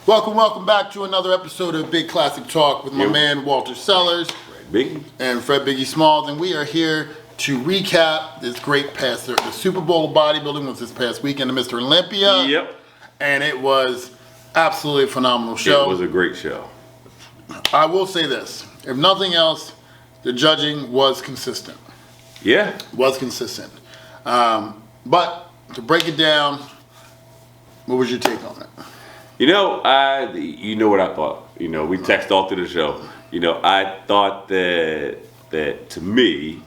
Welcome back to another episode of Big Classic Talk with my man Walter Sellers Biggie. and Fred Biggie Smalls, and we are here to recap this great past. The Super Bowl of bodybuilding was this past weekend, Mr. Olympia. Yep. And it was absolutely a phenomenal show. It was a great show. I will say this: if nothing else, the judging was consistent. Yeah. Was consistent. But to break it down, what was your take on it? You know what I thought. We texted all through the show. I thought that to me,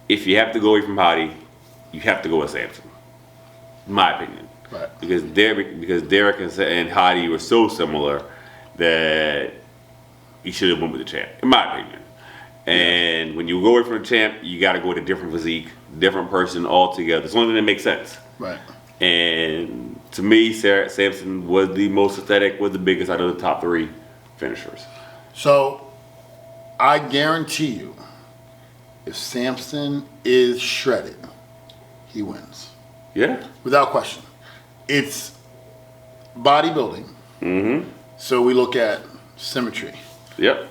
if you have to go away from Hottie, you have to go with Samson. In my opinion. Right. Because Derek and Hottie were so similar that he should have went with the champ, in my opinion. And when you go away from the champ, you got to go with a different physique, different person altogether. It's the only thing that makes sense. Right. And to me, Samson was the most aesthetic, was the biggest out of the top three finishers. So, I guarantee you, if Samson is shredded, he wins. Yeah. Without question. It's bodybuilding. Mm-hmm. So we look at symmetry. Yep.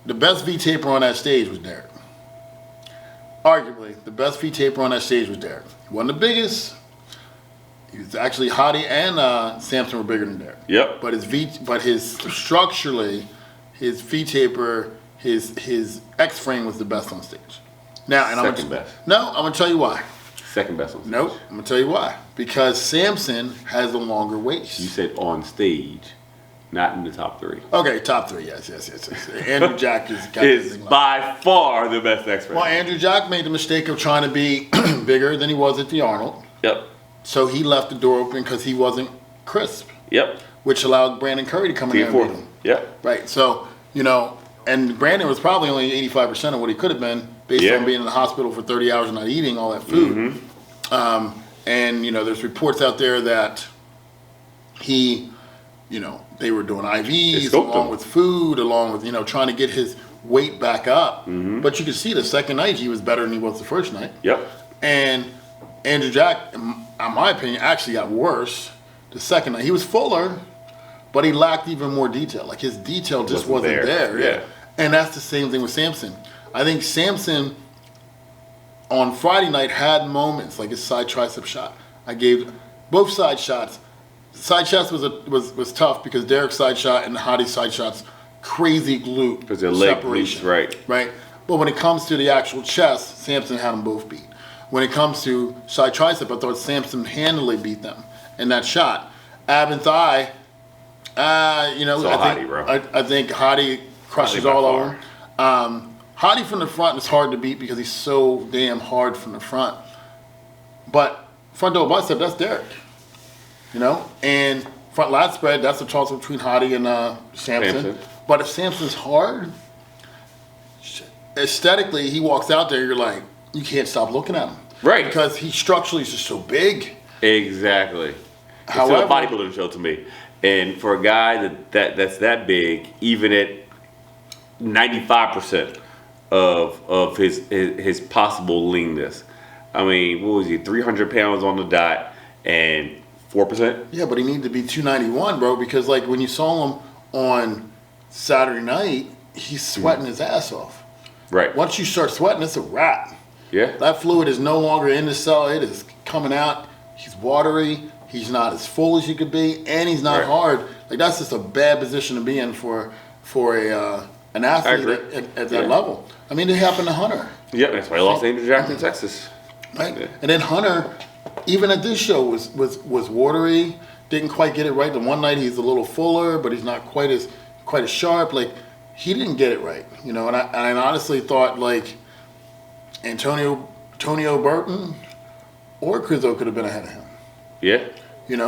The best V-taper on that stage was Derek. Arguably, the best V-taper on that stage was Derek. He wasn't the biggest. He was actually Hottie and Samson were bigger than Derek. Yep. But his structurally, his V-taper, his X-frame was the best on stage. Now, and Second best. No, I'm gonna tell you why. Second best on stage. Nope, I'm gonna tell you why. Because Samson has a longer waist. You said on stage, not in the top three. Okay, top three, yes. Andrew Jack is by far the best X-frame. Well, Andrew Jack made the mistake of trying to be bigger than he was at the Arnold. Yep. So he left the door open because he wasn't crisp. Yep. Which allowed Brandon Curry to come in there and beat him. Yep. Right. So, and Brandon was probably only 85% of what he could have been based on being in the hospital for 30 hours and not eating all that food. Mm-hmm. And there's reports out there that he, they were doing IVs along with food, along with, trying to get his weight back up. Mm-hmm. But you could see the second night he was better than he was the first night. Yep. And Andrew Jack, in my opinion, actually got worse the second night. He was fuller, but he lacked even more detail. Like his detail just wasn't there. Yeah. And that's the same thing with Samson. I think Samson on Friday night had moments like his side tricep shot. I gave both side shots. Side shots was tough because Derek's side shot and Hottie's side shots crazy glute because their leg separation. Glutes, Right. But when it comes to the actual chest, Samson had them both beat. When it comes to side tricep, I thought Samson handily beat them in that shot. Ab and thigh, I think Hottie crushes all over him. Hottie from the front is hard to beat because he's so damn hard from the front. But front double bicep, that's Derek. And front lat spread, that's a toss-up between Hottie and Samson. But if Samson's hard, aesthetically, he walks out there, you're like, you can't stop looking at him. Right. Because he structurally is just so big. Exactly. However, it's still a bodybuilding show to me. And for a guy that's that big, even at 95% of his possible leanness. I mean, what was he, 300 pounds on the dot and 4%? Yeah, but he needed to be 291, bro, because like when you saw him on Saturday night, he's sweating his ass off. Right. Once you start sweating, it's a wrap. Yeah. That fluid is no longer in the cell. It is coming out. He's watery. He's not as full as he could be, and he's not hard. Like that's just a bad position to be in for an athlete at that level. I mean, it happened to Hunter. Yeah, that's why he lost Andrew Jack in Texas. Right. Yeah. And then Hunter, even at this show, was watery. Didn't quite get it right. The one night he's a little fuller, but he's not quite as sharp. Like he didn't get it right, And I honestly thought like Antonio Burton or Crizzo could have been ahead of him. Yeah.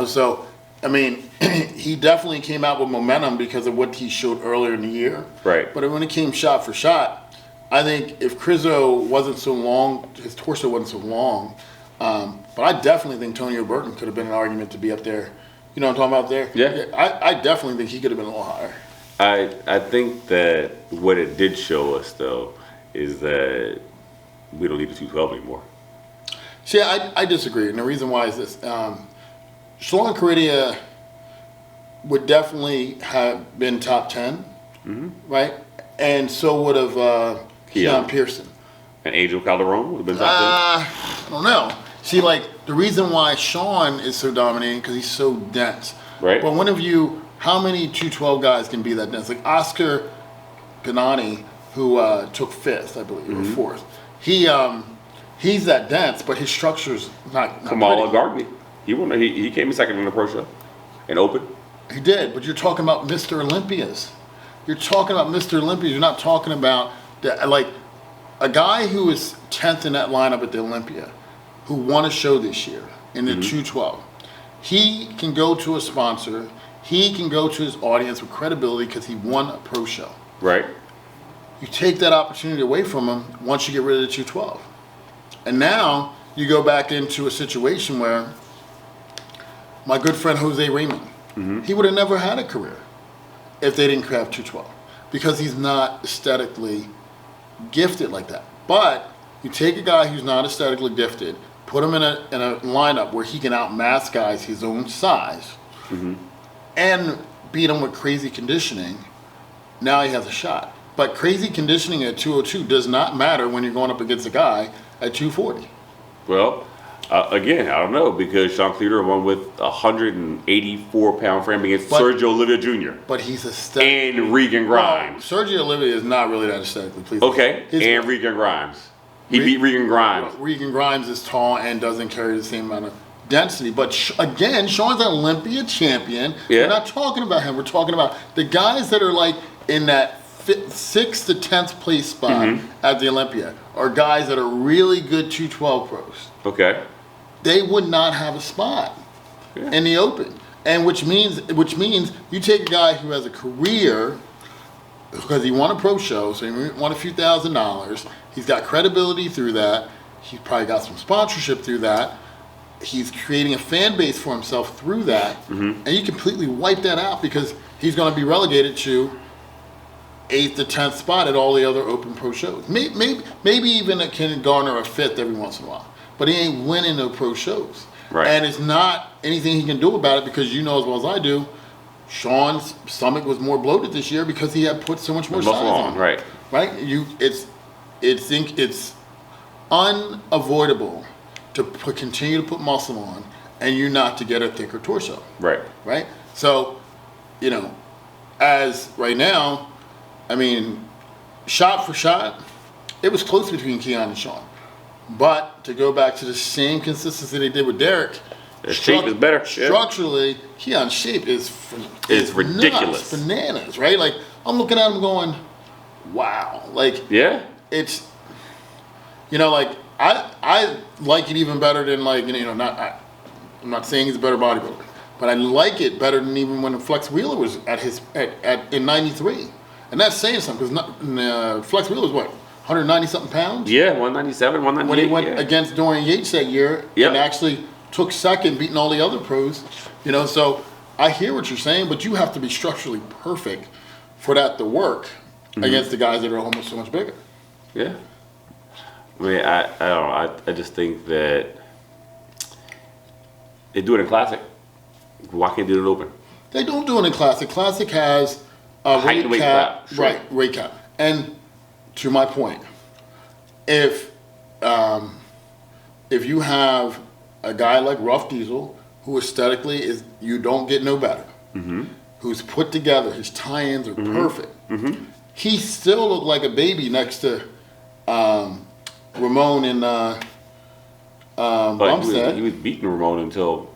So, I mean, he definitely came out with momentum because of what he showed earlier in the year. Right. But when it came shot for shot, I think if Crizzo wasn't so long, his torso wasn't so long, but I definitely think Antonio Burton could have been an argument to be up there. You know what I'm talking about there? Yeah. I definitely think he could have been a little higher. I think that what it did show us, though, is that we don't need the 212 anymore. See, I disagree, and the reason why is this. Shalon Caridia would definitely have been top 10, right? And so would have Keon Pearson. And Angel Calderon would have been top I don't know. See, like, the reason why Sean is so dominating because he's so dense. Right. But how many 212 guys can be that dense? Like Oscar Ganani, who took 5th, I believe, or 4th. He's that dense, but his structure's not Kamala pretty. Gardner. He came in second in the pro show and open. He did, but you're talking about Mr. Olympias. You're talking about Mr. Olympias. You're not talking about like a guy who was 10th in that lineup at the Olympia, who won a show this year in the 212. He can go to a sponsor. He can go to his audience with credibility because he won a pro show. Right. You take that opportunity away from him once you get rid of the 212. And now you go back into a situation where my good friend Jose Raymond, he would have never had a career if they didn't craft 212 because he's not aesthetically gifted like that. But you take a guy who's not aesthetically gifted, put him in a lineup where he can outmass guys his own size, and beat him with crazy conditioning. Now he has a shot. But crazy conditioning at 202 does not matter when you're going up against a guy at 240. Well, again, I don't know because Sean Cleaver won with a 184-pound frame against Sergio Oliva Jr. But he's aesthetic. And Regan Grimes. Well, Sergio Oliva is not really that aesthetically pleasing. Okay, and Regan Grimes. He beat Regan Grimes. Regan Grimes is tall and doesn't carry the same amount of density. But again, Sean's an Olympia champion. Yeah. We're not talking about him. We're talking about the guys that are like in that 6th to 10th place spot at the Olympia are guys that are really good 212 pros. Okay. They would not have a spot in the open. And which means you take a guy who has a career because he won a pro show, so he won a few $1,000s. He's got credibility through that. He's probably got some sponsorship through that. He's creating a fan base for himself through that. And you completely wipe that out because he's going to be relegated to 8th to 10th spot at all the other open pro shows. Maybe even it can garner a 5th every once in a while. But he ain't winning no pro shows. Right. And it's not anything he can do about it because you know as well as I do, Sean's stomach was more bloated this year because he had put so much more size on. Right. Right? It's unavoidable to continue to put muscle on and you not to get a thicker torso. Right. Right? So, as right now, I mean, shot for shot, it was close between Keon and Sean. But to go back to the same consistency they did with Derek, his shape is better. Structurally, Keon's shape is ridiculous. Nuts, bananas, right? Like, I'm looking at him going, wow. Like, it's, like, I like it even better than, like, I'm not saying he's a better bodybuilder, but I like it better than even when Flex Wheeler was in 93. And that's saying something because Flex Wheeler was what? 190 something pounds? Yeah, 197, 198. When he went against Dorian Yates that year and actually took second, beating all the other pros. So I hear what you're saying, but you have to be structurally perfect for that to work against the guys that are almost so much bigger. Yeah. I mean, I don't know. I just think that they do it in Classic. Why can't they do it in Open? They don't do it in Classic. Classic has a height and weight cap. Sure. Right, weight cap. And to my point, if you have a guy like Rough Diesel, who aesthetically is, you don't get no better, who's put together, his tie-ins are perfect, he still looked like a baby next to Ramon and Bumstead. He was beating Ramon until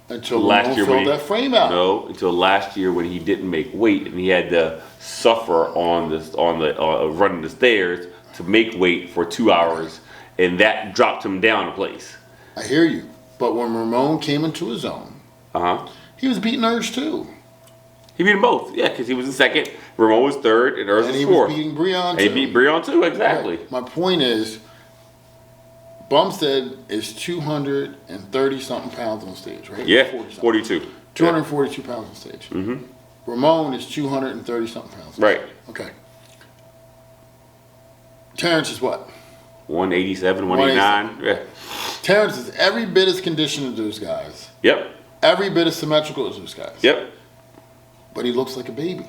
last Ramon year filled that frame out. No, until last year when he didn't make weight and he had to suffer on the running the stairs to make weight for 2 hours, and that dropped him down a place. I hear you, but when Ramon came into his own, he was beating Urge too. He beat them both, yeah, because he was in second. Ramon was third, and Urge was fourth. And he was beating Breon too. And he beat Breon too, exactly. Right. My point is, Bumstead is 230 something pounds on stage, right? Yeah, 42. 242 pounds on stage. Ramon is 230 something pounds. Right. Okay. Terrence is what? 187, 189. Yeah. Terrence is every bit as conditioned as those guys. Yep. Every bit as symmetrical as those guys. Yep. but he looks like a baby.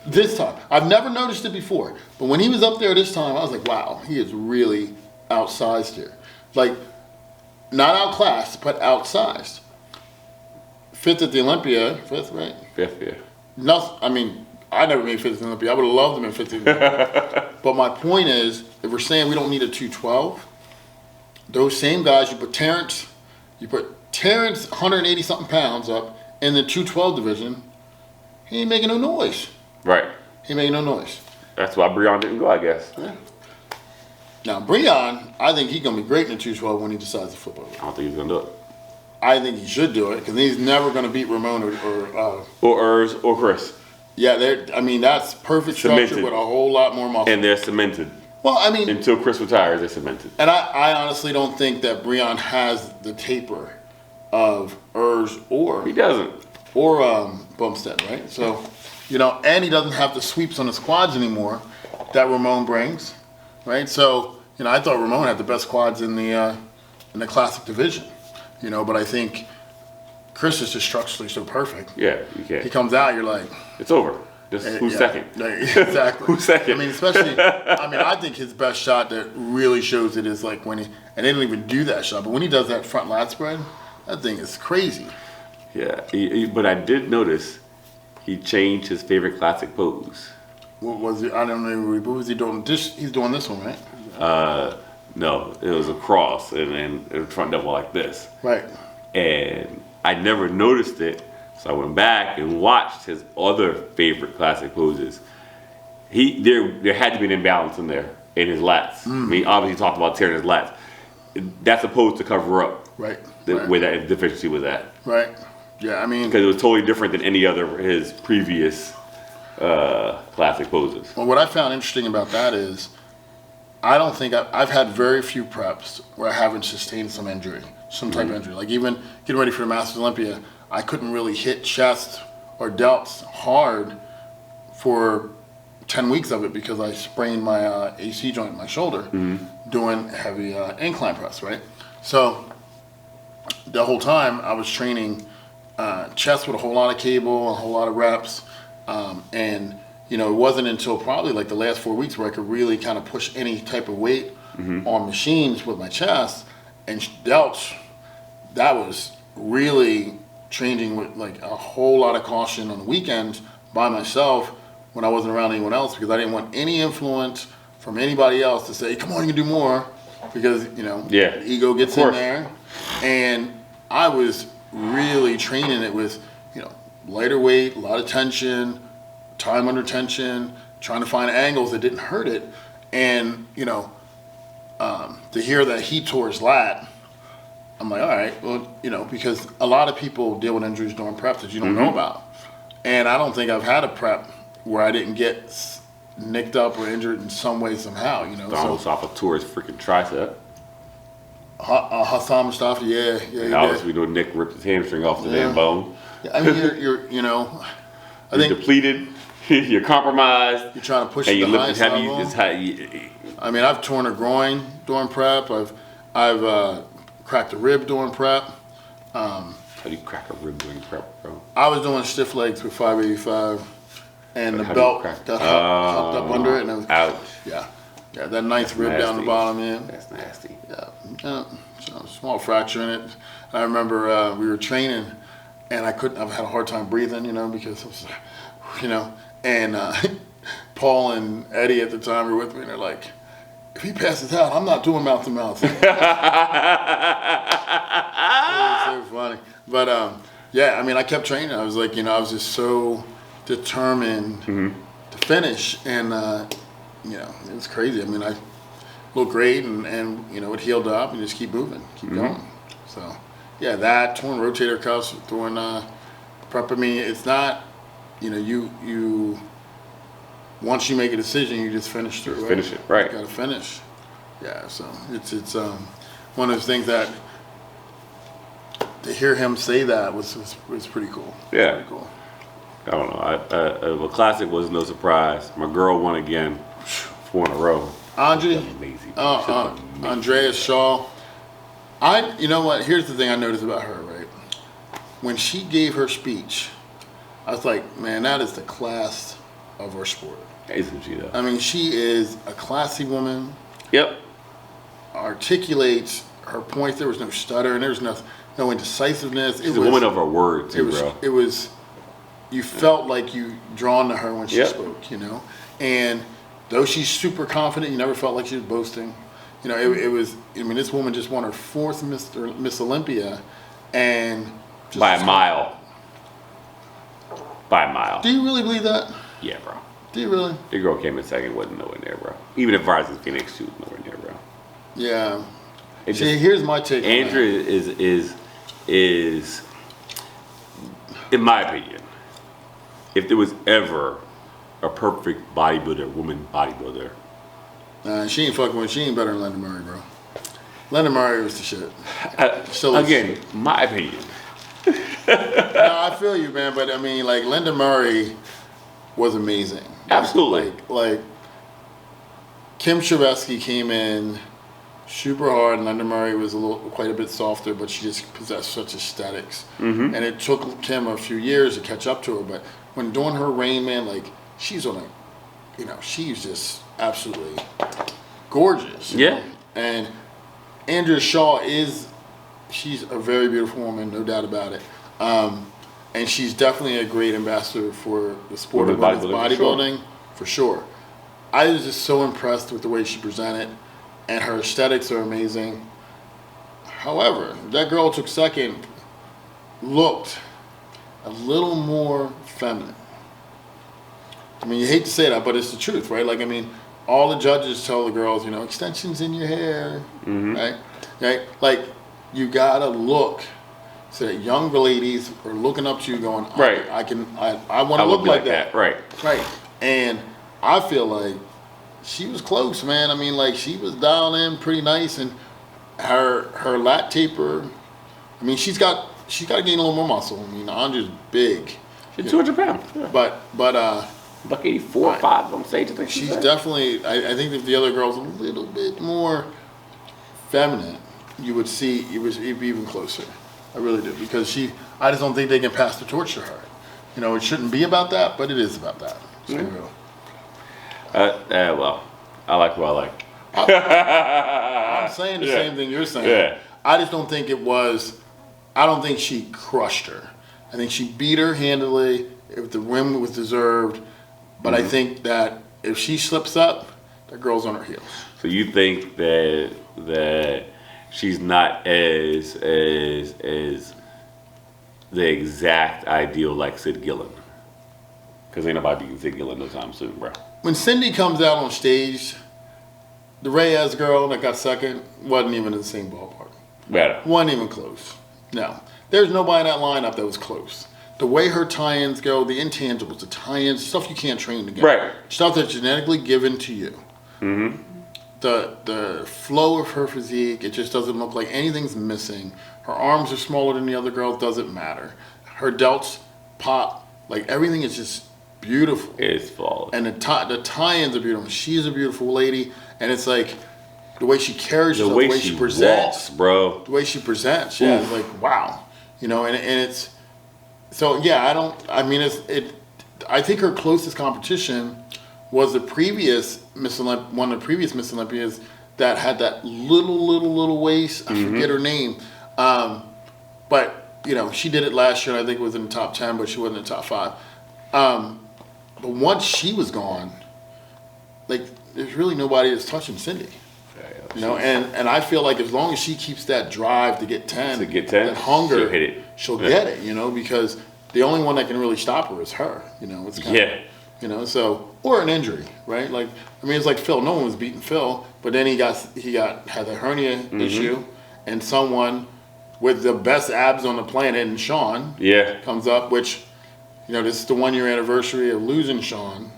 This time, I've never noticed it before, but when he was up there this time, I was like, wow, he is really outsized here. Like, not outclassed, but outsized. Fifth at the Olympia, fifth, right? Fifth, yeah. Nothing. I mean, I never made fifth at the Olympia. I would have loved him in fifth at the Olympia. But my point is, if we're saying we don't need a 212, those same guys, you put Terrence 180 something pounds up in the 212 division, he ain't making no noise. Right. He made no noise. That's why Breon didn't go, I guess. Yeah. Now, Breon, I think he's going to be great in the 212 when he decides to flip over. I don't think he's going to do it. I think he should do it because he's never going to beat Ramon or Urs or Chris. yeah, that's perfect structure Cemented. with a whole lot more muscle. And they're cemented. Well, I mean, Until Chris retires, they're cemented. and I honestly don't think that Breon has the taper of Urs He doesn't. or Bumstead, right? So, and he doesn't have the sweeps on his quads anymore that Ramon brings, right? So, I thought Ramon had the best quads in the classic division, but I think Chris is just structurally so perfect. Yeah, you can't. He comes out, you're like, It's over. Just who's yeah, second? Exactly. Who's second? I mean, especially, I think his best shot that really shows it is like when and they don't even do that shot, but when he does that front lat spread, that thing is crazy. Yeah, but I did notice he changed his favorite classic pose. What was it? I don't know. What was he doing? He's doing this one, right? No, it was a cross and front double like this. Right. And I never noticed it, so I went back and watched his other favorite classic poses. There had to be an imbalance in there in his lats. I mean, obviously he talked about tearing his lats. That's supposed to cover up Right. where that deficiency was at. Right. Yeah, I mean, Because it was totally different than any other of his previous classic poses. well, what I found interesting about that is I don't think I've had very few preps where I haven't sustained some injury, some type of injury. Like even getting ready for the Masters Olympia, I couldn't really hit chest or delts hard for 10 weeks of it because I sprained my AC joint in my shoulder doing heavy incline press, right? So the whole time I was training chest with a whole lot of cable, a whole lot of reps, and it wasn't until probably like the last 4 weeks where I could really kind of push any type of weight on machines with my chest and delts. That was really training with like a whole lot of caution on the weekends by myself when I wasn't around anyone else because I didn't want any influence from anybody else to say, come on, you can do more because, Yeah, ego gets of in course. there. And I was really training it with, lighter weight, a lot of tension, time under tension, trying to find angles that didn't hurt it. And, to hear that he tore his lat, I'm like, all right, well, because a lot of people deal with injuries during prep that you don't know about. And I don't think I've had a prep where I didn't get nicked up or injured in some way, somehow, Donald Mustafa tore his freaking tricep. Hassan Mustafa, yeah, he And did. obviously, Nick ripped his hamstring off the damn bone. Yeah, I mean, I You're think depleted. You're compromised. you're trying to push And it you to the lift highest heavy. level. It's high. I mean, I've torn a groin during prep. I've cracked a rib during prep. How do you crack a rib during prep, bro? I was doing stiff legs with 585, and the How do you belt crack- got hooked up under it, and it was, Ouch. yeah, that ninth rib down the nasty. bottom, man. That's nasty. Yeah, so a small fracture in it. I remember we were training, and I've had a hard time breathing, because I was, and Paul and Eddie at the time were with me, and they're like, if he passes out, I'm not doing mouth to mouth. It was so funny. But yeah, I mean, I kept training. I was like, I was just so determined to finish, and it was crazy. I mean, I looked great, and it healed up, and just keep moving, keep going. So yeah, that torn rotator cuffs during prep. I mean, it's not, you once you make a decision, you just finish through. Finish it, right. You got to finish. Yeah, so it's one of those things that to hear him say that was pretty cool. Yeah. Pretty cool. I don't know. The classic was no surprise. My girl won again, 4 in a row. Amazing. Andrea Shaw. You know what? Here's the thing I noticed about her, right? When she gave her speech, I was like, man, that is the class of our sport. Isn't she though? I mean, she is a classy woman, Yep. articulates her points. There was no stutter, and there was no indecisiveness. She's a woman of her word too, bro. It was. You felt like you drawn to her when she spoke, you know. And though she's super confident, you never felt like she was boasting. You know, it was. I mean, this woman just won her 4th Miss Olympia, and just By a mile. By a mile. Do you really believe that? Yeah, bro. Do you really? The girl came in second, wasn't nowhere near, bro. Even if Verizon Phoenix, she was nowhere near, bro. Yeah. It See, just, here's my take. Andrew is, in my opinion, if there was ever a perfect bodybuilder, woman bodybuilder, She ain't fucking with. She ain't better than Linda Murray, bro. Linda Murray was the shit. again, my opinion. No, I feel you, man. But I mean, like Linda Murray was amazing. Absolutely. Like Kim Shabesky came in super hard, and Linda Murray was quite a bit softer, but she just possessed such aesthetics. Mm-hmm. And it took Kim a few years to catch up to her. But when doing her reign, man, like she's on a, you know, she's just absolutely gorgeous. Yeah. Know? And Andrea Shaw she's a very beautiful woman, no doubt about it. And she's definitely a great ambassador for the sport of bodybuilding, for sure. I was just so impressed with the way she presented, and her aesthetics are amazing. However, that girl who took second looked a little more feminine. I mean, you hate to say that, but it's the truth, right? Like, I mean, all the judges tell the girls, you know, extensions in your hair, right? Like, you gotta look so that younger ladies are looking up to you going, Right. I want to look like that. Right. Right. And I feel like she was close, man. I mean, like, she was dialed in pretty nice, and her lat taper, I mean, she's got to gain a little more muscle. I mean, Andrea's big. She's 200 pounds. Yeah. But Buck 84 or 5 on stage, I think she's definitely, I think if the other girl's a little bit more feminine, you would be even closer. I really do, because I just don't think they can pass the torch to her. You know, it shouldn't be about that, but it is about that. So, well, I like what I like. I'm saying the same thing you're saying. Yeah. I just don't think I don't think she crushed her. I think she beat her handily. If the win was deserved, but I think that if she slips up, that girl's on her heels. So you think that she's not as the exact ideal like Sid Gillen? Because ain't nobody beating Sid Gillen no time soon, bro. When Cindy comes out on stage, the Reyes girl that got second wasn't even in the same ballpark. Better. Wasn't even close. No. There's nobody in that lineup that was close. The way her tie-ins go, the intangibles, the tie-ins, stuff you can't train to get. Right. Stuff that's genetically given to you. Mm-hmm. The flow of her physique, it just doesn't look like anything's missing. Her arms are smaller than the other girls, doesn't matter. Her delts pop, like everything is just beautiful. It's flawless. And the tie-ins are beautiful. She's a beautiful lady, and it's like the way she carries herself, the way she presents, walks, bro. The way she presents, yeah, it's like wow, you know, and it's so yeah. I think her closest competition was the previous one of the previous Miss Olympias that had that little waist. I forget her name, but you know she did it last year. And I think it was in the top 10, but she wasn't in the top 5. But once she was gone, like there's really nobody that's touching Cindy. You know, and I feel like as long as she keeps that drive to get 10, that hunger, she'll hit it. She'll get it, you know, because the only one that can really stop her is her. You know, it's kind of, you know, so or an injury, right? Like I mean, it's like Phil. No one was beating Phil, but then he had a hernia issue, and someone with the best abs on the planet, and Sean, comes up, which, you know, this is the 1-year anniversary of losing Sean.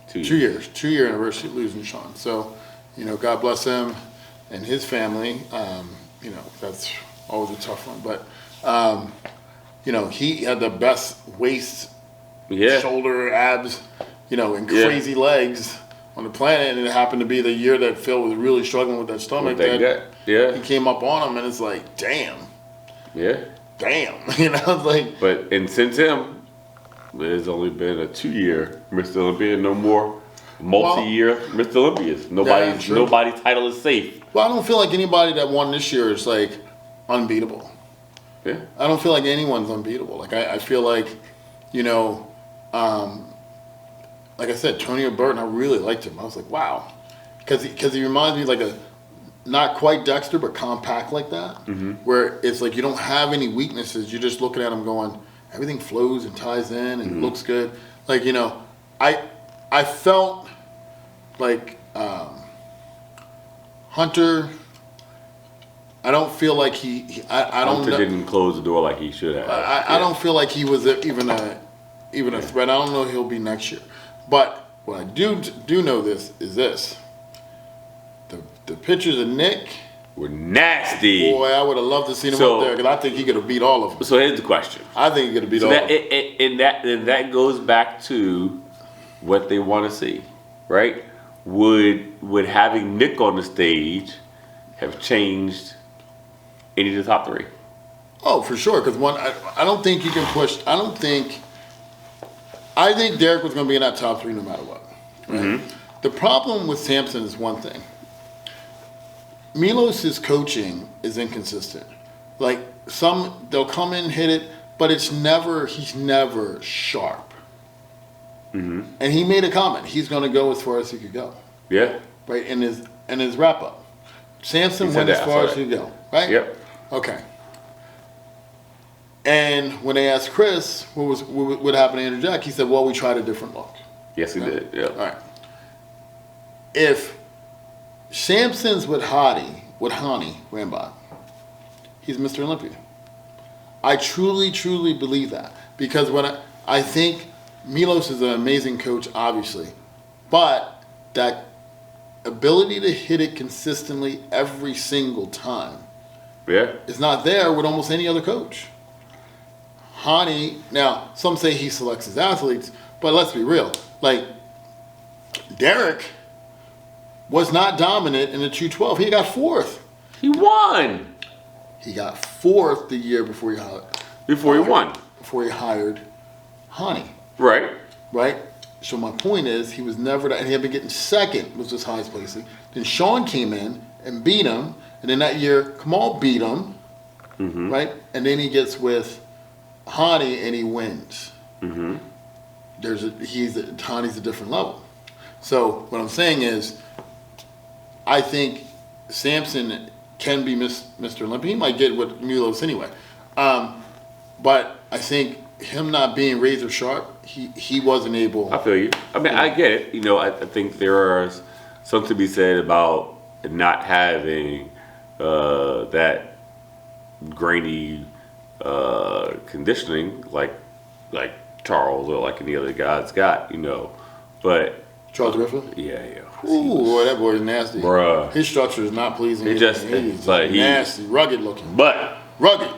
2 years. 2 years. 2-year anniversary of losing Sean. So, you know, God bless him and his family. You know, that's always a tough one. But, you know, he had the best waist, shoulder, abs, you know, and crazy legs on the planet. And it happened to be the year that Phil was really struggling with that stomach. He came up on him, and it's like, damn. Yeah. damn, you know, it's like, But and since him, there's only been a 2-year Mr. Olympia, no more multi-year Mr. Olympias. true. Nobody's title is safe. well, I don't feel like anybody that won this year is like unbeatable. Yeah. I don't feel like anyone's unbeatable. Like I feel like, you know, like I said, Tonio Burton, I really liked him. I was like, wow, because he reminds me like a not quite Dexter, but compact like that, where it's like you don't have any weaknesses. You're just looking at him going, everything flows and ties in and looks good. Like, you know, I felt like Hunter. I don't feel like I don't Hunter know. didn't close the door like he should have. I don't feel like he was even a threat. I don't know if he'll be next year. But what I do know is this. The pictures of Nick, We're nasty. boy, I would have loved to see him So- up there because I think he could have beat all of them. So here's the question. I think he could have beat So all that of them. and that goes back to what they want to see, right? Would having Nick on the stage have changed any of the top 3? Oh, for sure. Because I don't think you can push. I think Derek was going to be in that top 3 no matter what. Right? The problem with Sampson is one thing. Milos' coaching is inconsistent. Like they'll come in, hit it, but he's never sharp. And he made a comment. He's going to go as far as he could go, Yeah. right? In his wrap up, Sampson He said went as that. I far saw as he that. could go, right? Yep. Okay. And when they asked Chris what happened to Andrew Jack, he said, "Well, we tried a different look." Yes, he did. Yeah. All right. If Sampson's with Hani ran by, he's Mr. Olympia. I truly, truly believe that because I think Milos is an amazing coach, obviously, but that ability to hit it consistently every single time Yeah. is not there with almost any other coach. Hani, now some say he selects his athletes, but let's be real. Like Derek was not dominant in the 212. He got 4th. He won He got 4th the year before he won. Before he hired Hani, Right. right? So my point is, he was never that, and he had been getting 2nd was his highest placing. Then Sean came in and beat him, and then that year Kamal beat him, right? And then he gets with Hani and he wins. Hani's a different level. So what I'm saying is, I think Sampson can be Mr. Olympia. He might get with Milos anyway. But I think him not being razor sharp, he wasn't able. I feel you. I mean, I get it. You know, I think there are something to be said about not having that grainy conditioning like Charles or like any other guy's got. You know, but Charles Griffin? yeah. Ooh, boy, that boy is nasty. Bruh. His structure is not pleasing. He just- He's like, he- nasty, rugged looking. But Rugged.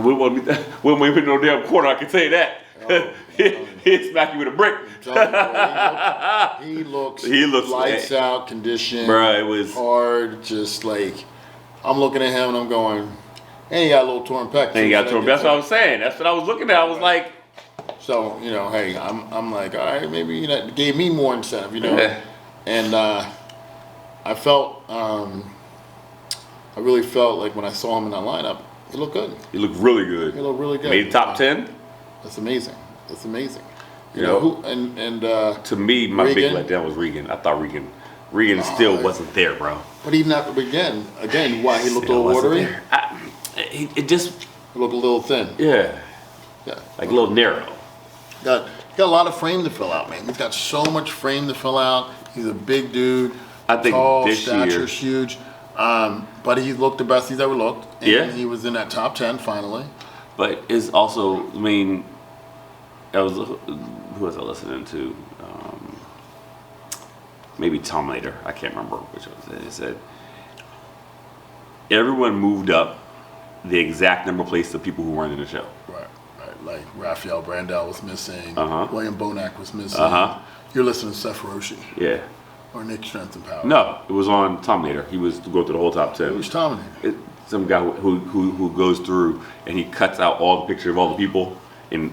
we won't be put no damn corner. I can tell you that. He'd smack you with a brick. He looks He looks lights out, conditioned, Bruh, it was- hard, just like, I'm looking at him and I'm going, and he got a little torn pec. And he got to him. That's what I was saying. That's what I was looking at. I was like, So, you know, hey, I'm like, all right, maybe, you know, it gave me more incentive, you know. Yeah. And I felt, I really felt like when I saw him in that lineup, he looked good. he looked really good. He looked really good. Made top 10. That's amazing. That's amazing. You Yeah. know, who, and To me, my big Regan. letdown was Regan. I thought Regan still wasn't there, bro. but even after, again, why he looked a Still little wasn't watery? there. It just, He looked a little thin. yeah, Yeah. like a little narrow. Got a lot of frame to fill out, man. He's got so much frame to fill out. He's a big dude. I think tall, this year- stature's huge. But he looked the best he's ever looked. And Yeah. he was in that top 10 finally. But it's also, I mean, who was I listening to? Maybe Tom Later. I can't remember which one it was. He said, everyone moved up the exact number of places of people who weren't in the show. Right. Like Raphael Brandel was missing. Uh-huh. William Bonac was missing. Uh-huh. You're listening to Seth Roshi Yeah. or Nick Strength and Power. No, it was on Tom Later. He was to go through the whole top 10. Who's Tom? It, some guy who goes through and he cuts out all the pictures of all the people and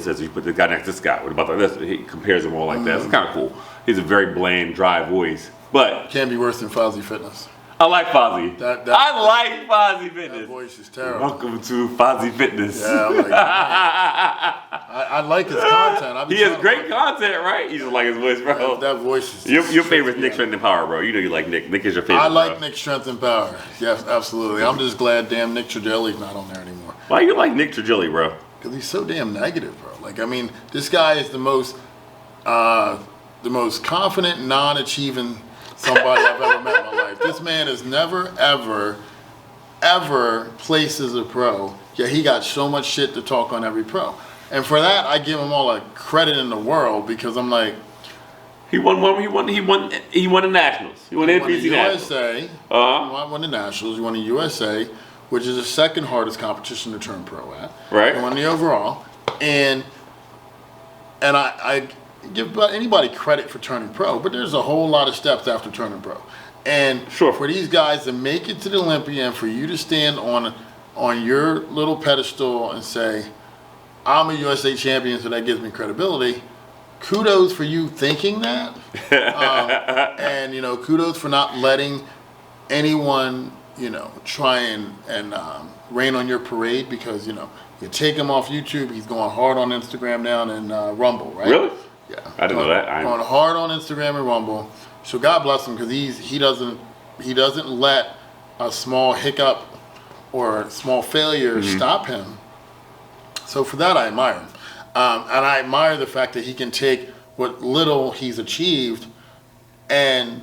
says, you put this guy next to this guy. What about this? He compares them all like that. It's kind of cool. He's a very bland, dry voice, but Can't be worse than Fozzy Fitness. I like Fozzy. I like Fozzy That Fitness. voice is terrible. Welcome to Fozzy Fitness. Yeah, I'm like, I like his content. I've been He has trying to great like- content, right? You just like his voice, bro. That voice is Your favorite Nick Strength and Power, bro. You know you like Nick. Nick is your favorite. I like bro. Nick Strength and Power. Yes, absolutely. I'm just glad damn Nick Trigilli's not on there anymore. Why you like Nick Trigilli, bro? Because he's so damn negative, bro. Like, I mean, this guy is the most confident, non-achieving somebody I've ever met in my life. This man has never, ever placed as a pro. Yeah, he got so much shit to talk on every pro. And for that, I give him all the credit in the world because I'm like, He won the Nationals. He won the he won the NPC Nationals. USA, Uh-huh. he won the Nationals, he won the USA, which is the second hardest competition to turn pro at. Right. He won the overall. And I give anybody credit for turning pro, but there's a whole lot of steps after turning pro. And Sure. for these guys to make it to the Olympia and for you to stand on your little pedestal and say, I'm a USA champion, so that gives me credibility. Kudos for you thinking that. And, kudos for not letting anyone, try and rain on your parade because, you take him off YouTube. He's going hard on Instagram now and Rumble, right? Really? Yeah. I didn't know that. Going hard on Instagram and Rumble. So God bless him because he doesn't let a small hiccup or a small failure stop him. So for that, I admire him. And I admire the fact that he can take what little he's achieved and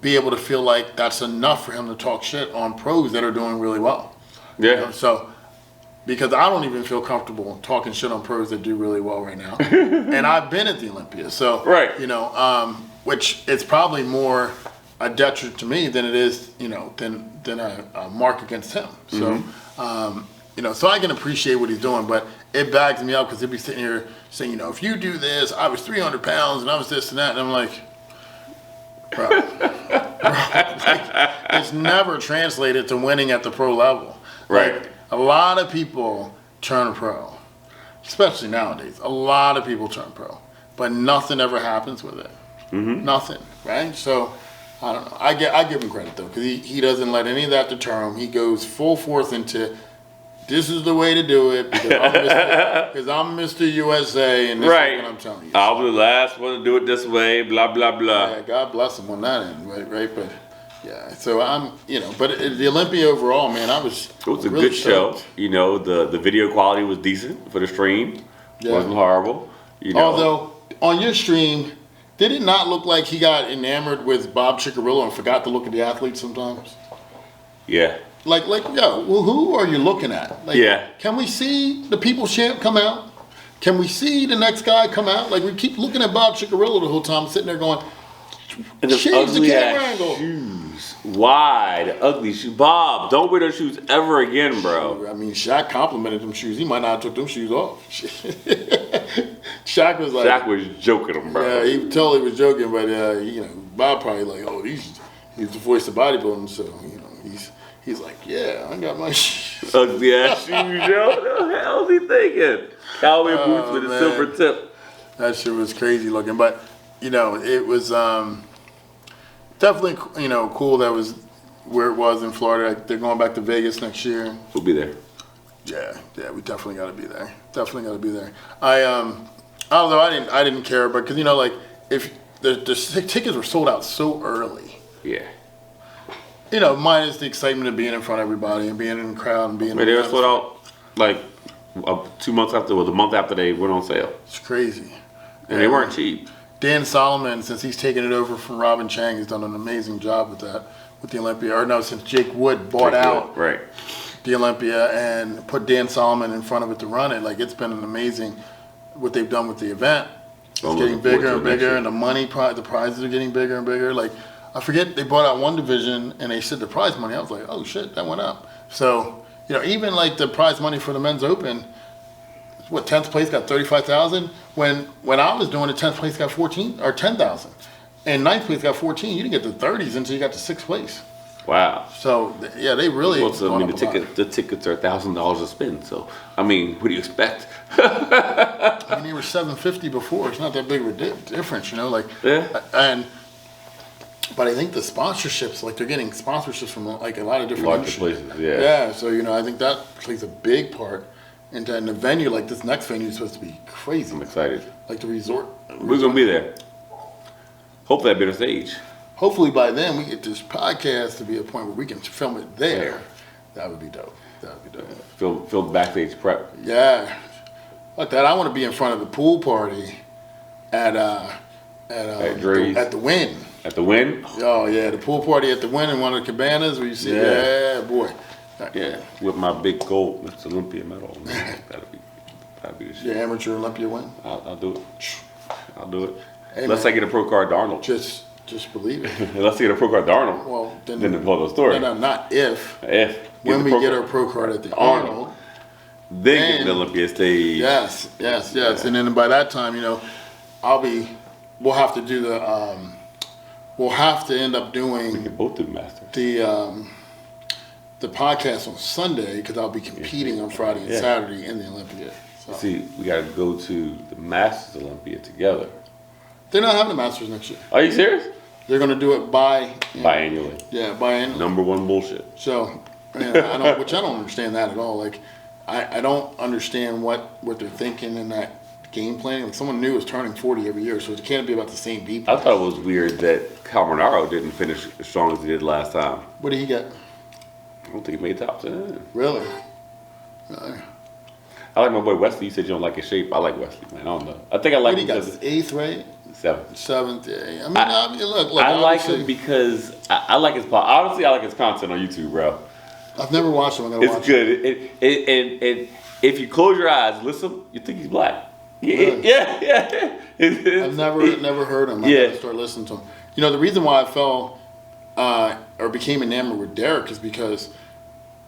be able to feel like that's enough for him to talk shit on pros that are doing really well. Yeah. So, because I don't even feel comfortable talking shit on pros that do really well right now. And I've been at the Olympia. So, Right. which it's probably more a detriment to me than it is, than a mark against him. So, so I can appreciate what he's doing, but it bags me up because he'll be sitting here saying, if you do this, I was 300 pounds and I was this and that. And I'm like, bro, it's never translated to winning at the pro level. Right. Like, a lot of people turn pro, especially nowadays. A lot of people turn pro, but nothing ever happens with it. Nothing, right? So, I don't know. I give him credit though, because he doesn't let any of that deter him. He goes full force into, this is the way to do it because I'm Mr. USA and this is what I'm telling you. I'll be the last one to do it this way, blah, blah, blah. Yeah, God bless him on that end, right? But yeah, so but the Olympia overall, man, It was a really good show. stoked. The video quality was decent for the stream. Yeah. Wasn't horrible. Although on your stream, did it not look like he got enamored with Bob Ciccarello and forgot to look at the athletes sometimes? Yeah. Like, who are you looking at? Like, Yeah. Can we see the People's Champ come out? Can we see the next guy come out? Like, we keep looking at Bob Ciccarello the whole time, sitting there going, And the change the ugly camera ass angle. shoes. Wide, ugly shoes. Bob, don't wear those shoes ever again, bro. I mean, Shaq complimented them shoes. He might not have took them shoes off. Shaq was like, Shaq was joking him, bro. yeah, he totally was joking, but Bob probably like, oh, he's the voice of bodybuilding, so he's like, yeah, I got my shoes. Ugly ass shoes, yo. What the hell is he thinking? Cowboy boots with a man. silver tip. That shit was crazy looking, but it was definitely cool that was where it was in Florida. They're going back to Vegas next year. We'll be there. Yeah, we definitely got to be there. Definitely got to be there. Although I didn't care, but because if the tickets were sold out so early. Yeah. Minus the excitement of being in front of everybody and being in the crowd and being. But they were sold out like 2 months after, the month after they went on sale, It's crazy. and they weren't cheap. Dan Solomon, since he's taken it over from Robin Chang, has done an amazing job with that, with the Olympia. Or no, since Jake Wood bought out Right. the Olympia and put Dan Solomon in front of it to run it. Like, it's been an amazing what they've done with the event. It's I'm getting looking forward bigger to and it next bigger, year. and the prizes are getting bigger and bigger. Like, I forget, they bought out one division and they said the prize money. I was like, oh shit, that went up. So, even like the prize money for the men's open, 10th place got 35,000. When I was doing it, 10th place got 14 or 10,000, and 9th place got 14. You didn't get the 30s until you got to 6th place. Wow. So yeah, they really. Well, so, I gone mean, up a lot. the tickets are $1,000 a spin. So, I mean, what do you expect? I mean, they were $750 before. It's not that big of a difference, you know. Like, Yeah. But I think the sponsorships, like they're getting sponsorships from like a lot of different Larger industries. places, yeah. Yeah, so I think that plays a big part. And in a venue like this next venue is supposed to be crazy. I'm excited. Like the resort. We're gonna be there. Hopefully, at a better stage. Hopefully by then we get this podcast to be a point where we can film it there. That would be dope. That would be dope. Film backstage prep. Yeah, like that. I want to be in front of the pool party at Dre's. at the Wynn. At the Wynn. Oh yeah, the pool party at the Wynn in one of the cabanas where you see. Yeah. Yeah, boy. Yeah, with my big gold Mr. Olympia medal. That'd be the shit. Your amateur Olympia win. I'll do it. I'll do it. Hey, Unless man. I get a pro card to Arnold. Just believe it. Unless I get a pro card to Arnold. Well, then Then it's another story. No, not if. If When we pro get card, our pro card at the Arnold. Arnold. then get the Olympia stage. Yes. And then by that time, we'll have to do the. We'll have to end up We doing can both do masters. the podcast on Sunday because I'll be competing on Friday and Yeah. Saturday in the Olympia. So. See, we got to go to the Masters Olympia together. They're not having the Masters next year. Are you serious? They're going to do it Biannually. Yeah, biannually. Number one bullshit. So, I don't understand that at all. Like, I don't understand what they're thinking in that game plan. Like, someone new is turning 40 every year, so it can't be about the same people. I thought it was weird that Caminaro didn't finish as strong as he did last time. What did he get? I don't think he made top 10. Really? I like my boy Wesley. You said you don't like his shape. I like Wesley, man. I don't know. I think I like What him he got? because Eighth, right? seventh. Seventh. Yeah. I mean, look. I like obviously- him because I like his honestly I like his content on YouTube, bro. I've never watched him. I'm gonna watch It's good. And if you close your eyes, listen, you think he's black. Really? Yeah. I've never heard him. I Yeah. gotta start listening to him. The reason why I fell or became enamored with Derek is because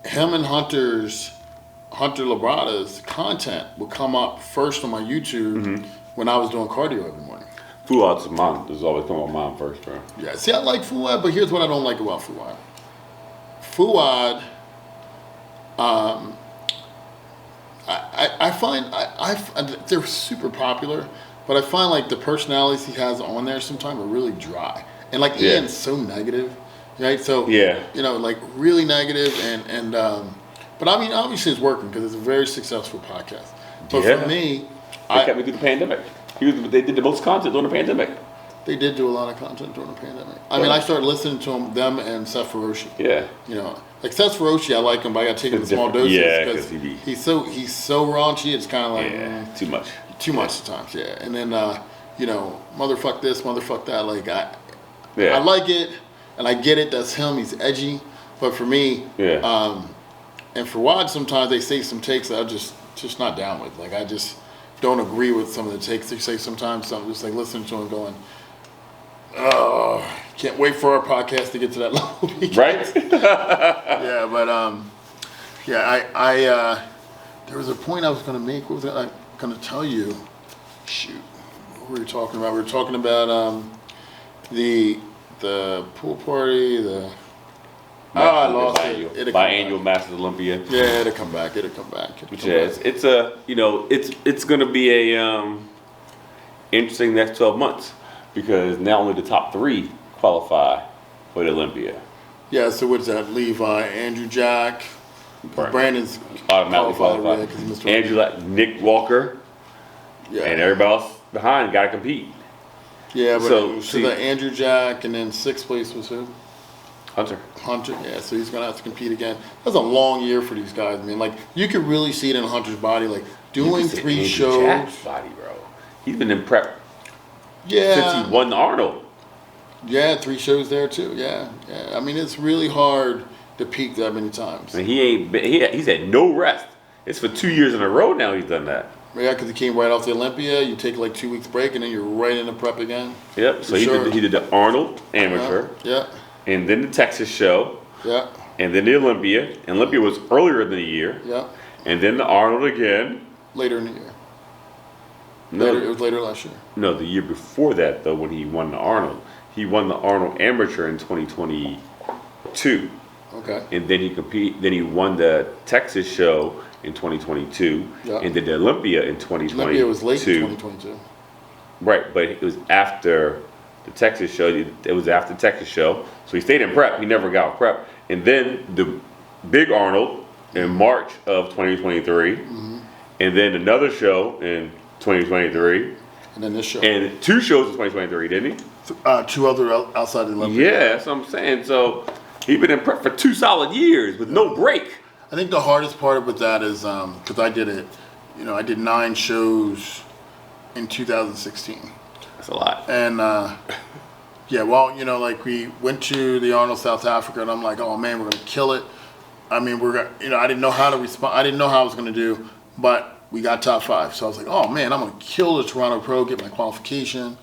him and Hunter Labrada's content would come up first on my YouTube when I was doing cardio every morning. Fuad's mom. There's always come on mom first, bro. Yeah, see, I like Fuad, but here's what I don't like about Fuad. Fuad, I find they're super popular, but I find like the personalities he has on there sometimes are really dry, and like Yeah. Ian's so negative, right? So Yeah. like really negative, and but I mean, obviously it's working because it's a very successful podcast. But Yeah. for me, They kept me through the pandemic. They did the most content during the pandemic. they did do a lot of content during the pandemic. I mean, I started listening to them and Seth Feroci. Yeah. Like Seth Feroci, I like him, but I got to take him in It's small different. doses Yeah, because 'cause he's so raunchy. It's kind of like Yeah. Too much. too much at times. Yeah, and then motherfuck this, motherfuck that. Like Yeah. I like it, and I get it. That's him. He's edgy, but for me, Yeah. and for Wad, sometimes they say some takes that I'm just not down with. Like I just don't agree with some of the takes they say sometimes. So I'm just like listening to him going, oh, can't wait for our podcast to get to that level. Right? Yeah, but I there was a point I was going to make. What was I going to tell you? Shoot, what were we talking about? We were talking about the pool party. I lost it. It'll come Biannual Masters Olympia. back. Yeah, it'll come back. Which is it's gonna be a interesting next 12 months because now only the top 3 qualify for the Olympia. Yeah, so what's that? Levi, Andrew Jack, Brandon's Automatically qualified, qualified. yeah, 'cause he missed Andrew, Nick Walker, yeah, and everybody else behind got to compete. yeah, but so, so the Andrew Jack, and then sixth place was who? Hunter. Hunter, yeah, so he's gonna have to compete again. That's a long year for these guys, man. Like you could really see it in Hunter's body, like doing You can see 3 Andrew shows. Jack's body, bro. He's been in prep since Yeah, he won the Arnold. yeah, 3 shows there too. Yeah. I mean, it's really hard to peak that many times. And he's had no rest. It's for 2 years in a row now he's done that. Yeah, because he came right off the Olympia. You take like 2 weeks break, and then you're right into prep again. Yep. So For sure. he did the Arnold amateur, Yeah, and then the Texas show, yeah, and then the Olympia. And Olympia was earlier in the year, yeah. and then the Arnold again. Later in the year. No, It was later last year. no, the year before that though, when he won the Arnold, he won the Arnold amateur in 2022. 2. Okay. And then he won the Texas show in 2022, Yeah. and did the Olympia in 2022. Olympia was late in 2022. Right, but it was after the Texas show. It was after the Texas show, so he stayed in prep. He never got prep, and then the big Arnold in March of 2023, and then another show in 2023, And then this show. and 2 shows in 2023, didn't he? 2 other outside the Olympia. Yeah, that's what I'm saying. So he been in prep for 2 solid years with no break. I think the hardest part with that is because I did it. I did 9 shows in 2016. That's a lot. And yeah, well, like we went to the Arnold South Africa, and I'm like, oh man, we're gonna kill it. I mean, I didn't know how to respond. I didn't know how I was gonna do, but we got top 5. So I was like, oh man, I'm gonna kill the Toronto Pro, get my qualification.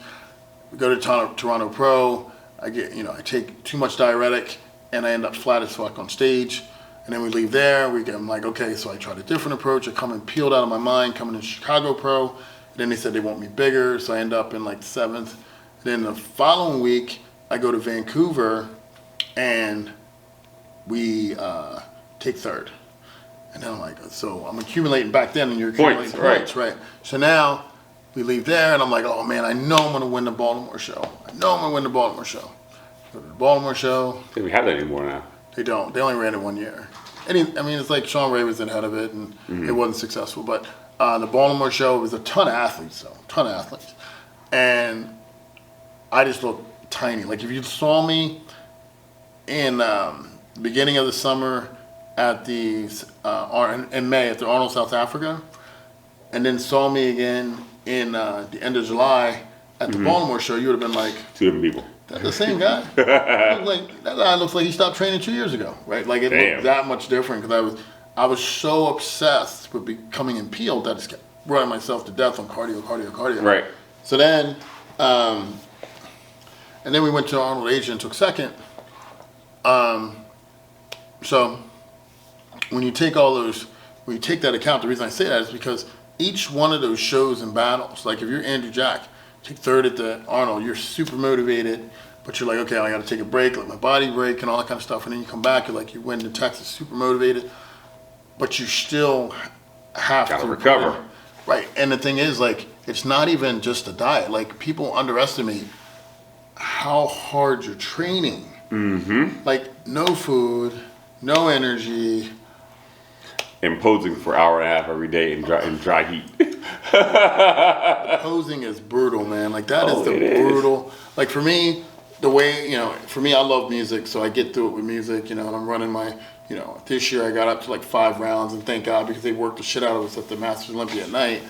We go to Toronto Pro. I I take too much diuretic, and I end up flat as fuck on stage. And then we leave there. I'm like, okay, so I tried a different approach. I come in peeled out of my mind, coming to Chicago Pro. And then they said they want me bigger, so I end up in like 7th. And then the following week, I go to Vancouver, and we take 3rd. And then I'm like, so I'm accumulating back then, and you're accumulating points, right? So now we leave there, and I'm like, oh man, I know I'm gonna win the Baltimore show. I know I'm gonna win the Baltimore show. Go to the Baltimore show. I think we have that anymore now. They don't. They only ran it 1 year. It's like Sean Ray was the head of it, and it wasn't successful. But the Baltimore show was a ton of athletes, and I just looked tiny. Like if you saw me in the beginning of the summer at in May at the Arnold South Africa, and then saw me again in the end of July at the Baltimore show, you would have been like, 2 different people. that's the same guy. That guy looks like he stopped training 2 years ago, right? Like it looked that much different because I was so obsessed with becoming impaled that I just kept running myself to death on cardio. Right. So then, and then we went to Arnold Asia and took 2nd. So when you take that account, the reason I say that is because each one of those shows and battles, like if you're Andrew Jack, take 3rd at the Arnold, you're super motivated, but you're like, okay, I got to take a break, let my body break and all that kind of stuff. And then you come back, you're like, you win the Texas, super motivated, but you still have to recover. Right. And the thing is, like, it's not even just a diet. Like, people underestimate how hard you're training. Mm-hmm. Like, no food, no energy. And posing for an hour and a half every day in dry heat. Posing is brutal, man. Like, that is brutal. Like, for me, the way, for me, I love music, so I get through it with music, and I'm running my, this year I got up to like 5 rounds, and thank God, because they worked the shit out of us at the Masters Olympia at night.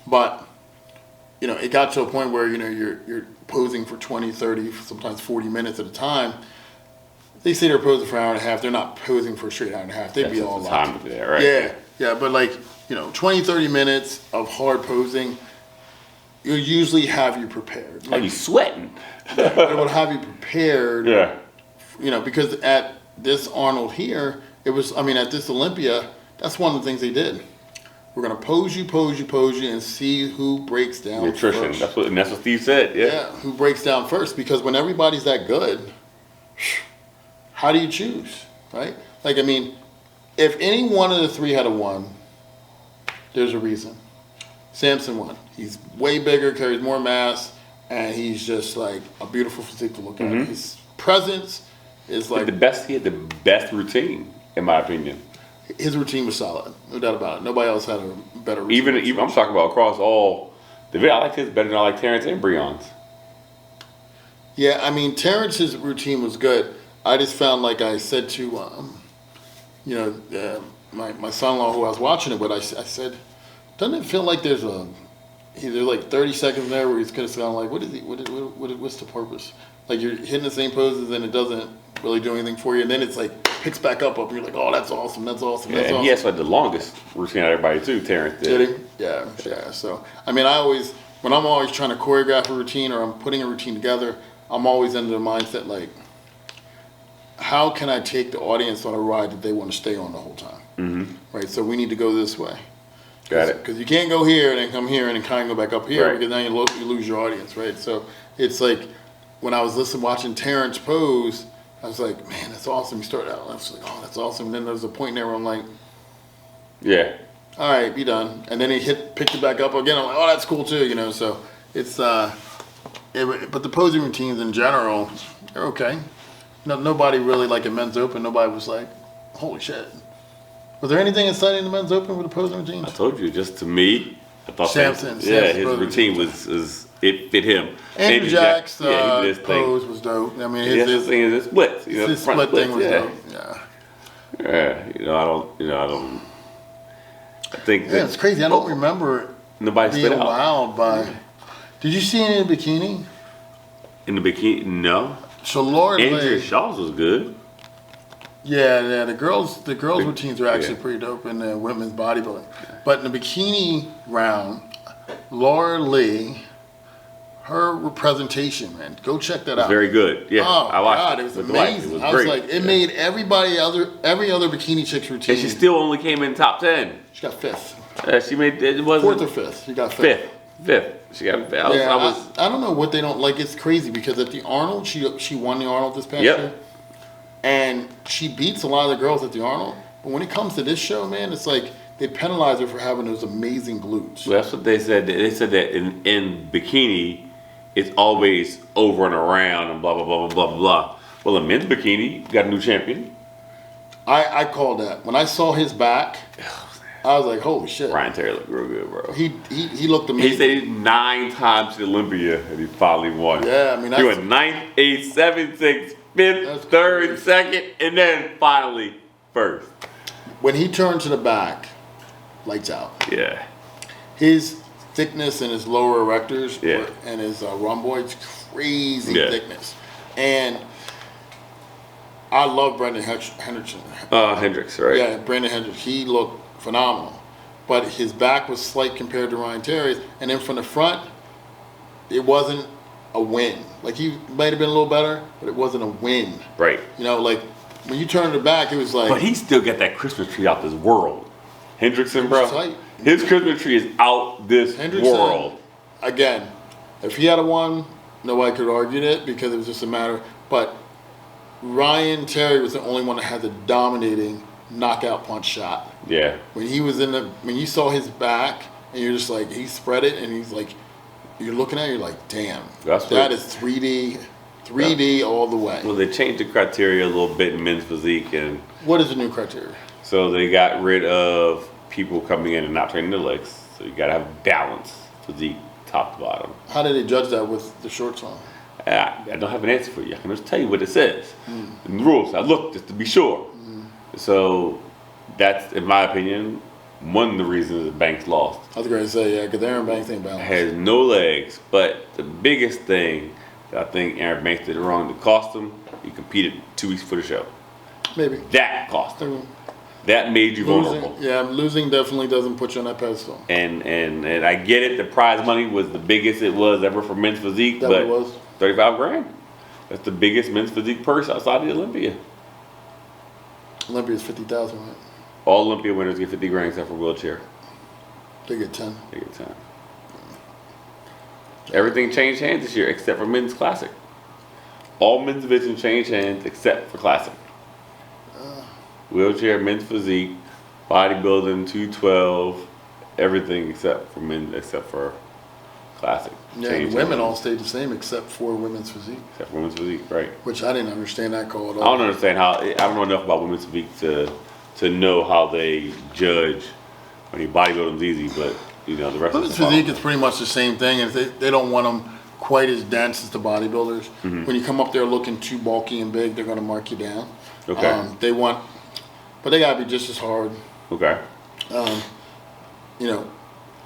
But, it got to a point where, you're posing for 20, 30, sometimes 40 minutes at a time. They say they're posing for an hour and a half. They're not posing for a straight hour and a half. They'd be all time there, right? Yeah, but like, 20, 30 minutes of hard posing, you'll usually have you prepared. Like, you sweating. It will have you prepared. Yeah. Because at this Arnold here, at this Olympia, that's one of the things they did. We're going to pose you, and see who breaks down Nutrition. first. That's what Steve said. Yeah. Who breaks down first. Because when everybody's that good, how do you choose, right? Like, if any one of the 3 had won, there's a reason. Samson won. He's way bigger, carries more mass, and he's just like a beautiful physique to look at. His presence is like He had the best routine, in my opinion. His routine was solid, no doubt about it. Nobody else had a better routine. Even I'm talking about across all the I like his better than I like Terrence and Breon's. Yeah, Terrence's routine was good. I just found, like I said to, my son-in-law who I was watching it with, I said, doesn't it feel like there's like 30 seconds there where he's kind of sound like, what's the purpose? Like, you're hitting the same poses and it doesn't really do anything for you, and then it's like picks back up, and you're like, oh, that's awesome. And he has the longest routine out of everybody too. Terrence did. Did he? Yeah. So when I'm always trying to choreograph a routine or I'm putting a routine together, I'm always under the mindset like, how can I take the audience on a ride that they want to stay on the whole time? Mm-hmm. Right. So we need to go this way. Got it. Because you can't go here and then come here and then kind of go back up here, right. Because then you lose your audience, right? So it's like when I was watching Terrence pose, I was like, man, that's awesome. You started out, I was like, oh, that's awesome. And then there was a point in there where I'm like, Yeah. all right, be done. And then he picked it back up again. I'm like, oh, that's cool too, you know. So it's, but the posing routines in general, they're okay. No, nobody really, like in Men's Open, nobody was like, holy shit. Was there anything exciting in the Men's Open with the posing routines? I told you, just to me, I thought Sampson's his posing routine was it fit him. Andrew Jack's he did his thing. pose was dope. I mean, His thing is his splits. You know, his front split thing splits, was yeah. dope. Yeah. Yeah, I don't. I think Yeah, it's crazy. I don't remember nobody being split out wowed by. Did you see any in the bikini? in the bikini. No, So Laura Andrea Lee, Shaw's was good. yeah, the girls routines are actually Yeah. pretty dope in the women's bodybuilding. But in the bikini round, Laura Lee, her presentation, man, go check that It was out. very good. Yeah, Oh I watched God, it. it was with the wife. amazing. It was I great. was like, it Yeah. made every other bikini chick's routine. And she still only came in top 10. She got fifth, She made it wasn't fourth or fifth. She got fifth. fifth. She got fifth. Yeah, I don't know what they don't like. It's crazy because at the Arnold, she won the Arnold this past Yep. year, and she beats a lot of the girls at the Arnold. But when it comes to this show, man, it's like they penalize her for having those amazing glutes. Well, that's what they said. They said that in bikini, it's always over and around and blah blah blah blah blah blah. Well, in men's bikini, got a new champion. I called that when I saw his back. I was like, holy shit! Ryan Terry looked real good, bro. He looked amazing. He said he's 9 times to Olympia and he finally won. Yeah, I mean, he that's- went 9th, 8th, 7th, 6th, 5th, That's 3rd, crazy. 2nd, and then finally 1st. When he turned to the back, lights out. Yeah. His thickness and his lower erectors Yeah. and his rhomboids, crazy Yeah. thickness. And I love Brendan Henderson. Hendricks, right? Yeah, Brandon Hendricks. He looked phenomenal. But his back was slight compared to Ryan Terry's. And then from the front, it wasn't a win. Like, he might have been a little better, but it wasn't a win. Right. You know, like, when you turned it back, it was like... But he still got that Christmas tree out this world. Hendrickson, bro. Tight. His Christmas tree is out this Hendrickson, world. again, if he had a won, nobody could argue it because it was just a matter. But Ryan Terry was the only one that had the dominating knockout punch shot. Yeah. When he was when you saw his back, and you're just like, he spread it, and he's like, you're looking at it, you're like, damn, That's that what- is 3D all the way. Well, they changed the criteria a little bit in men's physique, and What is the new criteria? so they got rid of people coming in and not training their legs. So you got to have balanced physique, top to bottom. How did they judge that with the shorts on? I don't have an answer for you. I can just tell you what it says in the rules. I looked just to be sure. So that's, in my opinion, one of the reasons that Banks lost. I was going to say, yeah, because Aaron Banks ain't balanced. Has no legs, but the biggest thing that I think Aaron Banks did wrong that cost him, he competed 2 weeks for the show. Maybe. That cost him. That made you vulnerable. Losing definitely doesn't put you on that pedestal. And I get it. The prize money was the biggest it was ever for men's physique, That but what it was? 35 grand. That's the biggest men's physique purse outside of the Olympia. Olympia's 50,000, right? All Olympia winners get 50 grand except for wheelchair. They get 10. They get 10. Everything changed hands this year except for men's classic. All men's divisions changed hands except for classic. Wheelchair, men's physique, bodybuilding, 212, everything except for classic. Yeah, Changed and women hands. all stayed the same except for women's physique, Except for women's physique, right. which I didn't understand that call at I all. don't understand how. I don't know enough about women's physique to know how they judge. I mean, bodybuilding's easy, but you know the rest Women's of the physique is pretty much the same thing. If they don't want them quite as dense as the bodybuilders. Mm-hmm. When you come up there looking too bulky and big, they're going to mark you down. Okay. But they got to be just as hard. Okay. You know,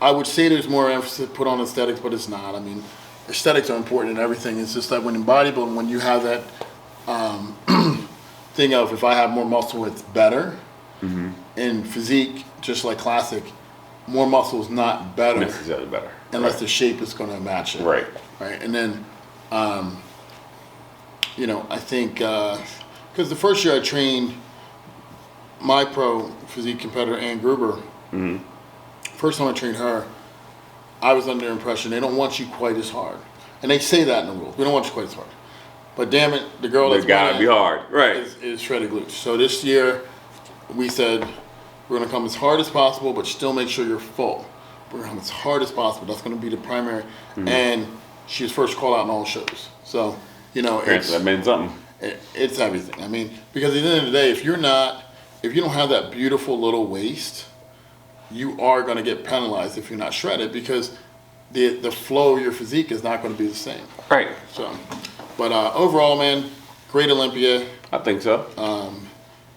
I would say there's more emphasis put on aesthetics, but it's not. I mean, aesthetics are important in everything. It's just that when in bodybuilding, when you have that thing of if I have more muscle, it's better. Mm-hmm. In physique, just like classic, more muscle is not better Necessarily better. unless Right. the shape is going to match it. Right. Right. And then, you know, I think because the first year I trained my pro physique competitor, Ann Gruber. Mm-hmm. First time I trained her, I was under the impression they don't want you quite as hard. And they say that in the rules. We don't want you quite as hard. But damn it, the girl that's It's gotta winning be hard, right? is shredded glutes. So this year, we said we're gonna come as hard as possible, but still make sure you're full. We're gonna come as hard as possible. That's gonna be the primary. And she was first called out in all shows. So Apparently that meant something. it's everything. I mean, because at the end of the day, if you don't have that beautiful little waist, you are going to get penalized if you're not shredded, because the flow of your physique is not going to be the same. Right. So, but overall, man, great Olympia. I think so.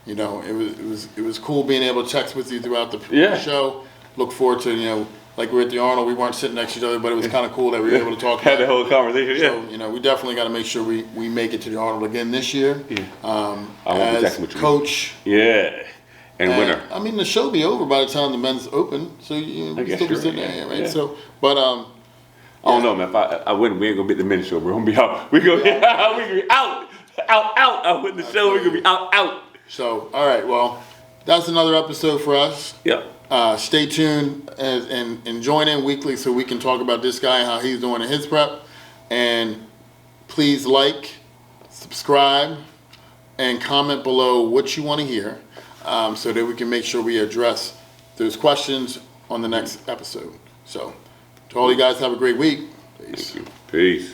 It was cool being able to text with you throughout the Yeah. show. Look forward to like we're at the Arnold, we weren't sitting next to each other, but it was kind of cool that we were able to talk. Had the whole conversation. Yeah. So we definitely got to make sure we make it to the Arnold again this year. Yeah. I won't be As texting with you. coach. Yeah. And winner. I mean, the show be over by the time the men's open, so we can guess still be you're sitting right, there, right? yeah. So, but I don't know, man. If I win, we ain't gonna be at the men's show, bro. We're gonna be out. We gonna be out. I win the show. We're gonna be out. So, all right. Well, that's another episode for us. Yep. Stay tuned and join in weekly so we can talk about this guy and how he's doing in his prep. And please like, subscribe, and comment below what you want to hear, so that we can make sure we address those questions on the next episode. So, to all you guys, have a great week. Peace. Thank you. Peace.